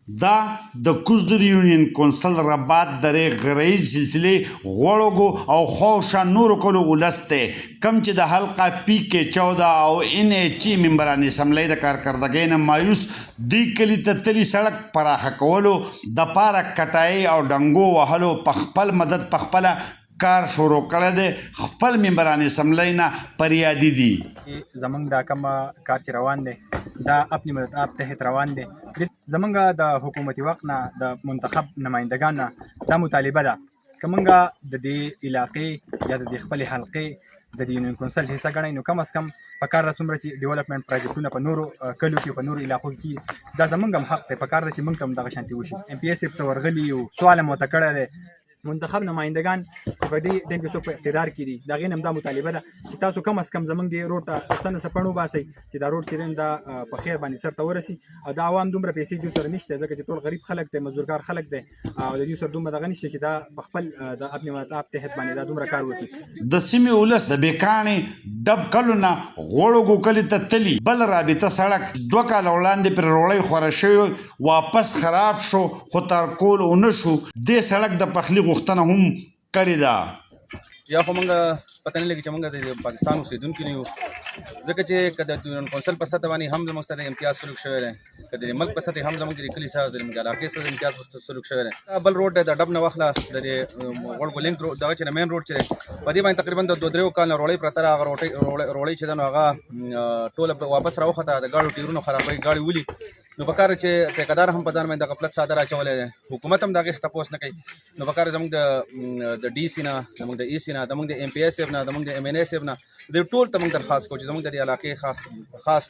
دا د کوزدر یونین کونسل رباط درې غرایز سلسلې غوړوګو او خوشا نور کولو ولسته کم چې د حلقه پی کې 14 او ان ایچ ممبران اسمبلی د کارکردګۍ نه مایوس دی کلی ته تلی سړک پراخه کولو د پاره کټای او ډنګو وهلو پخپل مدد پخپل کار شروع کړی دی خپل ممبران اسمبلی نه پریادي دي زمونږ دا کوم کار چې روان دی دا اپنی مدد آپ تحت روان دی زمونږ د حکومتي وخت نه د منتخب نمایندګان نه دا مطالبه ده که مونږ د دې علاقې یا د دې خپلې حلقې د یونین کونسل حصه ګڼئ نو کم از کم پکار ده څومره چې ډیولپمنټ پروجیکټونه په نورو کلیو کې په نورو علاقو کې دا زمونږ هم حق دی پکار ده چې مونږ ته هم دغه شانتي وشي ایم پی ایس ته ورغلي یو سوال هم ورته کړی دی منتخب نمایندگان چې په دې ټیم کې څوک په اقتدار کې دي د هغې نه هم دا مطالبه ده چې تاسو کم از کم زموږ دې روډ ته څه نه څه پڼ وباسئ چې دا روډ چې دی دا په خیر باندې سر ته ورسي او دا عوام دومره پیسې دوی سره نشته ځکه چې ټول غریب خلک دی مزدورکار خلک دی او د دوی سره دومره دغه نشته چې دا په خپل د اپنې مطاب تحت باندې دا دومره کار وکړي د سیمې ولس د بیکاڼې ډب کلو نه غوړوګو کلي ته تلي بل رابطه سړک 2 کاله وړاندې پر روړۍ خوره شوی واپس خراب شو خو تر کول ونه شو دې سړک د پخلي غوښتنه هم کړې ده یا خو موږ پته نه لګي چې موږ د پاکستان اوسېدونکي نه یو ځکه چې که د یونین کونسل په سطح باندې هم زموږ سره امتیاز سلوک شوی دی که د ملک په سطح هم زموږ د کلي سره د علاقې سره امتیاز سلوک شوی دی دا بل روډ دی د ډب نه واخله د غوړګو لینک دغه چې مین روډ چې دی په دې باندې تقریبا د 2-3 کال نه روړۍ پرته ده هغه روړۍ چې ده نو هغه ټوله واپس راوخته د ګاډو ټیرونو خرابوي ګاډي ولي نو پکار چې ټیکدار هم په ځان باندې غفلت څادر اچولی دی حکومت هم د هغې څه تپوس نه کوي نو پکار زموږ د ډي سي نه زموږ د ای سي نه زموږ د ایم پی ایس صاحب نه زموږ د ایم این اے صاحب نه د ټول ته موږ درخواست کوو چې زموږ د دې علاقې خاص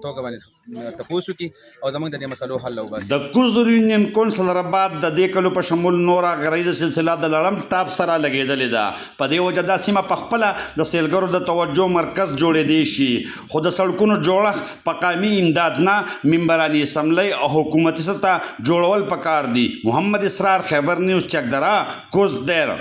توګه باندې تپوس وکړي او زموږ د دې مسلو حل وباسي د کوزدر یونین کونسل رباط د دې کلو په شمول نوره غرایزه سلسله د لړم ټاپ سره لګېدلې ده په دې وجه دا سیمه پخپله د سیلګرو د توجه مرکز جوړېدی شي خو د سړکونو جوړښت په قومي امداد نه ممبران اسمبلی او حکومتي سطح جوړول پکار دي محمد اسرار خیبر نیوز چکدرا کوزدر